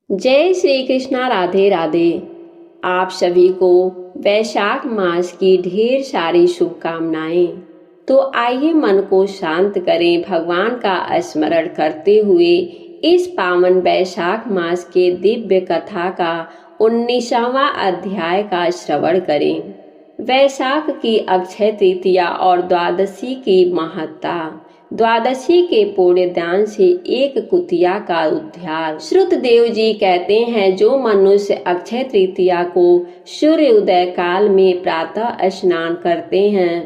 जय श्री कृष्णा। राधे राधे। आप सभी को वैशाख मास की ढेर सारी शुभकामनाएं। तो आइए मन को शांत करें, भगवान का स्मरण करते हुए इस पावन वैशाख मास के दिव्य कथा का 19वां अध्याय का श्रवण करें। वैशाख की अक्षय तृतीया और द्वादशी की महत्ता। द्वादशी के पुण्य दान से एक कुतिया का उद्धार। श्रुतदेव जी कहते हैं, जो मनुष्य अक्षय तृतीया को सूर्य उदय काल में प्रातः स्नान करते हैं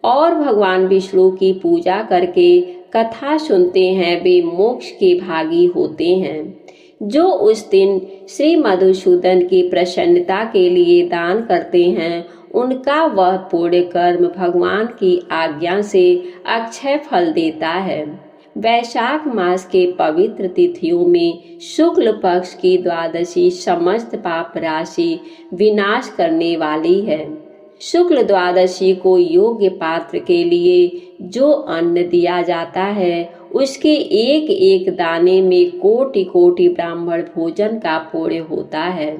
और भगवान विष्णु की पूजा करके कथा सुनते हैं, वे मोक्ष के भागी होते हैं। जो उस दिन श्री मधुसूदन की प्रसन्नता के लिए दान करते हैं, उनका वह पुण्य कर्म भगवान की आज्ञा से अक्षय फल देता है। वैशाख मास के पवित्र तिथियों में शुक्ल पक्ष की द्वादशी समस्त पाप राशि विनाश करने वाली है। शुक्ल द्वादशी को योग्य पात्र के लिए जो अन्न दिया जाता है, उसके एक एक दाने में कोटि कोटि ब्राह्मण भोजन का पुण्य होता है।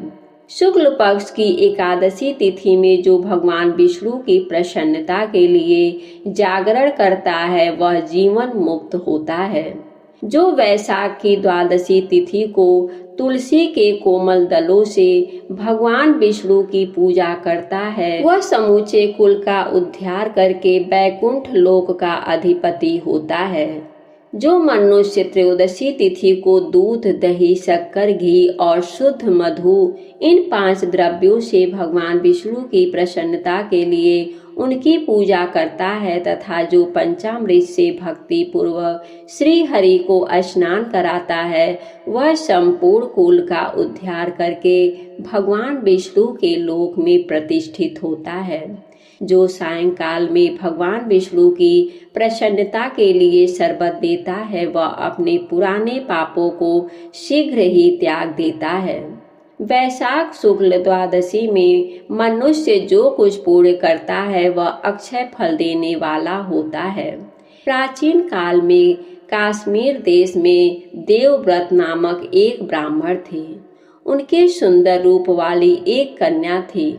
शुक्ल पक्ष की एकादशी तिथि में जो भगवान विष्णु की प्रसन्नता के लिए जागरण करता है, वह जीवन मुक्त होता है। जो वैशाख की द्वादशी तिथि को तुलसी के कोमल दलों से भगवान विष्णु की पूजा करता है, वह समूचे कुल का उद्धार करके बैकुंठ लोक का अधिपति होता है। जो मनुष्य त्रयोदशी तिथि को दूध, दही, शक्कर, घी और शुद्ध मधु इन 5 द्रव्यों से भगवान विष्णु की प्रसन्नता के लिए उनकी पूजा करता है तथा जो पंचामृत से भक्ति पूर्वक श्री हरि को स्नान कराता है, वह संपूर्ण कुल का उद्धार करके भगवान विष्णु के लोक में प्रतिष्ठित होता है। जो सायंकाल में भगवान विष्णु की प्रसन्नता के लिए शरबत देता है, वह अपने पुराने पापों को शीघ्र ही त्याग देता है। वैशाख शुक्ल द्वादशी में मनुष्य जो कुछ पुण्य करता है, वह अक्षय फल देने वाला होता है। प्राचीन काल में कश्मीर देश में देवव्रत नामक एक ब्राह्मण थे। उनके सुंदर रूप वाली एक कन्या थी,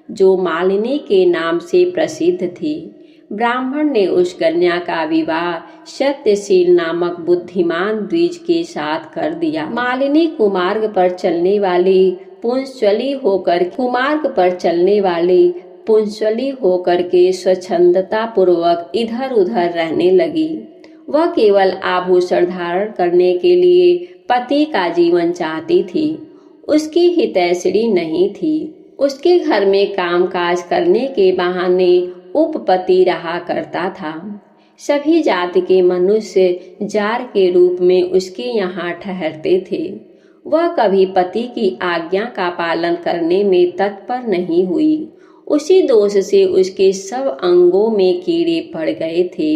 जो मालिनी के नाम से प्रसिद्ध थी। ब्राह्मण ने उस कन्या का विवाह सत्यशील नामक बुद्धिमान द्विज के साथ कर दिया। मालिनी कुमार्ग पर चलने वाली होकर के स्वच्छंदता पूर्वक इधर उधर रहने लगी। वह केवल आभूषण धारण करने के लिए पति का जीवन चाहती थी। उसकी हितैषणी नहीं थी। उसके घर में कामकाज करने के बहाने उपपति रहा करता था। सभी जाति के मनुष्य जार के रूप में उसके यहाँ ठहरते थे। वह कभी पति की आज्ञा का पालन करने में तत्पर नहीं हुई। उसी दोष से उसके सब अंगों में कीड़े पड़ गए थे,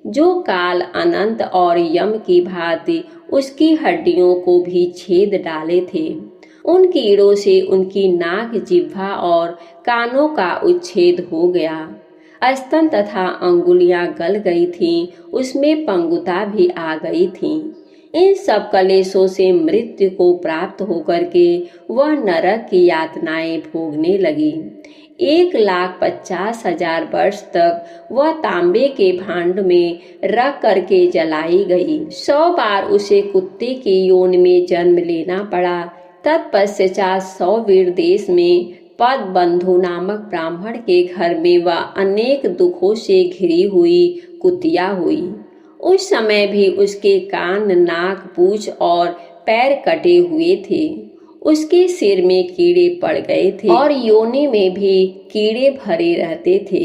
जो काल, अनंत और यम की भांति उसकी हड्डियों को भी छेद डाले थे। उन कीड़ों से उनकी नाक, जिह्वा और कानों का उच्छेद हो गया। स्तन तथा अंगुलियां गल गई थीं, उसमें पंगुता भी आ गई थी। इन सब कलेशों से मृत्यु को प्राप्त होकर के वह नरक की यातनाएं भोगने लगी। 1,50,000 वर्ष तक वह तांबे के भांड में रख करके जलाई गई। 100 बार उसे कुत्ते की योनि में जन्म लेना पड़ा। तत्पश्चात सौवीर देश में पद बंधु नामक ब्राह्मण के घर में वह अनेक दुखों से घिरी हुई कुतिया हुई। उस समय भी उसके कान, नाक, पूंछ और पैर कटे हुए थे। उसके सिर में कीड़े पड़ गए थे और योनि में भी कीड़े भरे रहते थे।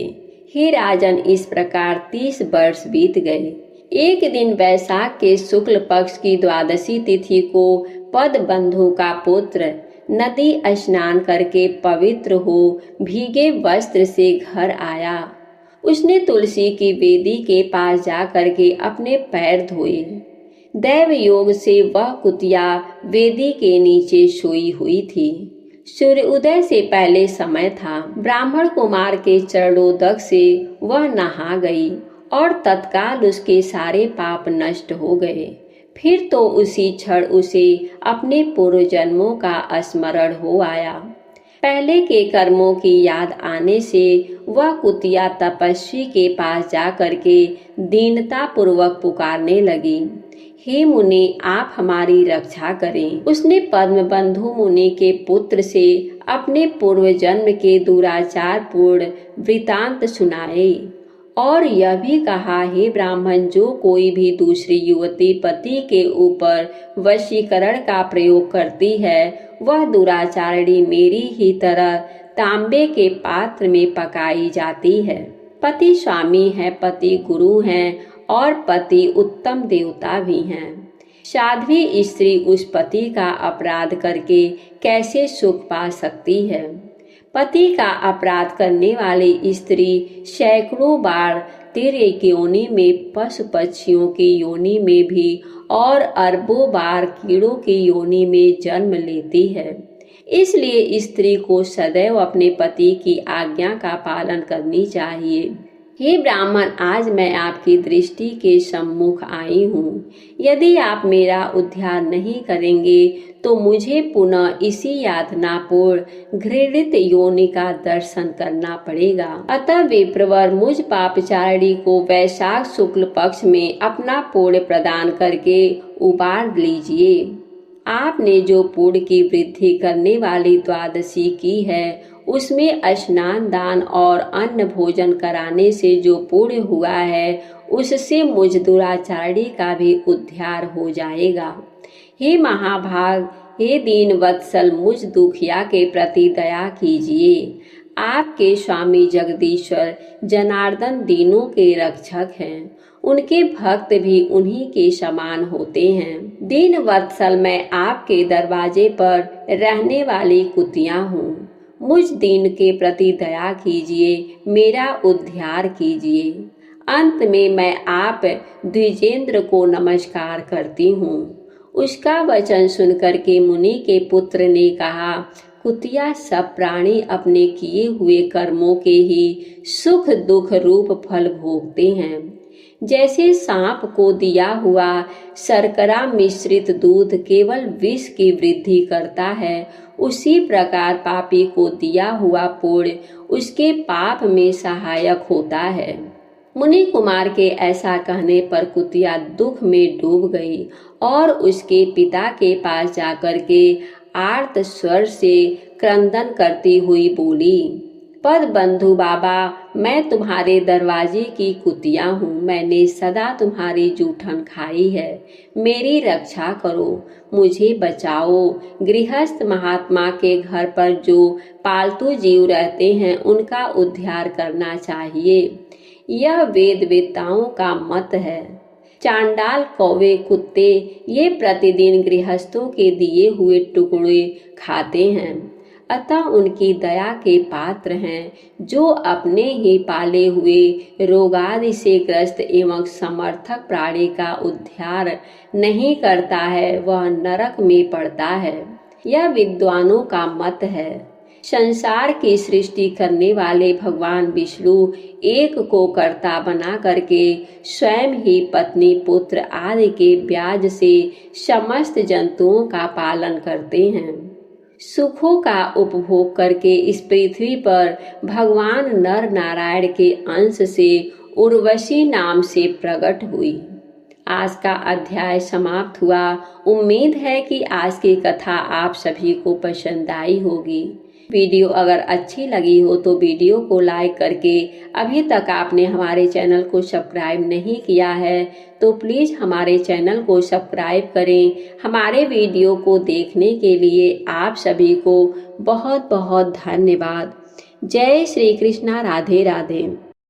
हे राजन, इस प्रकार 30 वर्ष बीत गए। एक दिन वैशाख के शुक्ल पक्ष की द्वादशी तिथि को पद बंधु का पुत्र नदी स्नान करके पवित्र हो भीगे वस्त्र से घर आया। उसने तुलसी की वेदी के पास जा करके अपने पैर धोए। दैव योग से वह कुतिया वेदी के नीचे सोई हुई थी। सूर्य उदय से पहले समय था। ब्राह्मण कुमार के चरणोदक से वह नहा गई और तत्काल उसके सारे पाप नष्ट हो गए। फिर तो उसी क्षण उसे अपने पूर्व जन्मों का स्मरण हो आया। पहले के कर्मों की याद आने से वह कुतिया तपस्वी के पास जाकर के दीनता पूर्वक पुकारने लगी, हे मुनि, आप हमारी रक्षा करें। उसने पद्म बंधु मुनि के पुत्र से अपने पूर्व जन्म के दुराचार पूर्ण वृतांत सुनाए और यह भी कहा, हे ब्राह्मण, जो कोई भी दूसरी युवती पति के ऊपर वशीकरण का प्रयोग करती है वह दुराचारिणी मेरी ही तरह तांबे के पात्र में पकाई जाती है। पति स्वामी है, पति गुरु हैं और पति उत्तम देवता भी हैं। साध्वी स्त्री उस पति का अपराध करके कैसे सुख पा सकती है? पति का अपराध करने वाली स्त्री सैकड़ों बार तेरे की योनि में, पशु पक्षियों की योनि में भी और अरबों बार कीड़ों की योनि में जन्म लेती है। इसलिए स्त्री को सदैव अपने पति की आज्ञा का पालन करनी चाहिए। हे ब्राह्मण, आज मैं आपकी दृष्टि के सम्मुख आई हूँ। यदि आप मेरा उद्धार नहीं करेंगे तो मुझे पुनः इसी यातनापूर्ण घृणित योनि का दर्शन करना पड़ेगा। अतः विप्रवर, मुझ पापचारिणी को वैशाख शुक्ल पक्ष में अपना पुण्य प्रदान करके उबार लीजिए। आपने जो पुण्य की वृद्धि करने वाली द्वादशी की है उसमें स्नान, दान और अन्न भोजन कराने से जो पुण्य हुआ है उससे मुझ दुराचारिणी का भी उद्धार हो जाएगा। हे महाभाग, हे दीन वत्सल, मुझ दुखिया के प्रति दया कीजिए। आपके स्वामी जगदीश्वर जनार्दन दीनों के रक्षक हैं, उनके भक्त भी उन्हीं के समान होते हैं। दीन वत्सल, मैं आपके दरवाजे पर रहने वाली कुतिया हूँ। मुझ दीन के प्रति दया कीजिए, मेरा उद्धार कीजिए। अंत में मैं आप द्विजेंद्र को नमस्कार करती हूँ। उसका वचन सुनकर के मुनि के पुत्र ने कहा, कुतिया, सब प्राणी अपने किए हुए कर्मों के ही सुख दुख रूप फल भोगते हैं। जैसे सांप को दिया हुआ शर्करा मिश्रित दूध केवल विष की वृद्धि करता है, उसी प्रकार पापी को दिया हुआ पुण्य उसके पाप में सहायक होता है। मुनि कुमार के ऐसा कहने पर कुतिया दुख में डूब गई और उसके पिता के पास जाकर के आर्त स्वर से क्रंदन करती हुई बोली, पद बंधु बाबा, मैं तुम्हारे दरवाजे की कुतिया हूँ। मैंने सदा तुम्हारी जूठन खाई है, मेरी रक्षा करो, मुझे बचाओ। गृहस्थ महात्मा के घर पर जो पालतू जीव रहते हैं उनका उद्धार करना चाहिए, यह वेद वेत्ताओं का मत है। चांडाल, कौवे, कुत्ते ये प्रतिदिन गृहस्थों के दिए हुए टुकड़े खाते हैं, अतः उनकी दया के पात्र हैं। जो अपने ही पाले हुए रोगादि से ग्रस्त एवं समर्थक प्राणी का उद्धार नहीं करता है वह नरक में पड़ता है, यह विद्वानों का मत है। संसार की सृष्टि करने वाले भगवान विष्णु एक को कर्ता बना करके स्वयं ही पत्नी, पुत्र आदि के ब्याज से समस्त जंतुओं का पालन करते हैं। सुखों का उपभोग करके इस पृथ्वी पर भगवान नर नारायण के अंश से उर्वशी नाम से प्रकट हुई। आज का अध्याय समाप्त हुआ। उम्मीद है कि आज की कथा आप सभी को पसंद आई होगी। वीडियो अगर अच्छी लगी हो तो वीडियो को लाइक करके, अभी तक आपने हमारे चैनल को सब्सक्राइब नहीं किया है तो प्लीज़ हमारे चैनल को सब्सक्राइब करें। हमारे वीडियो को देखने के लिए आप सभी को बहुत बहुत धन्यवाद। जय श्री कृष्णा, राधे राधे।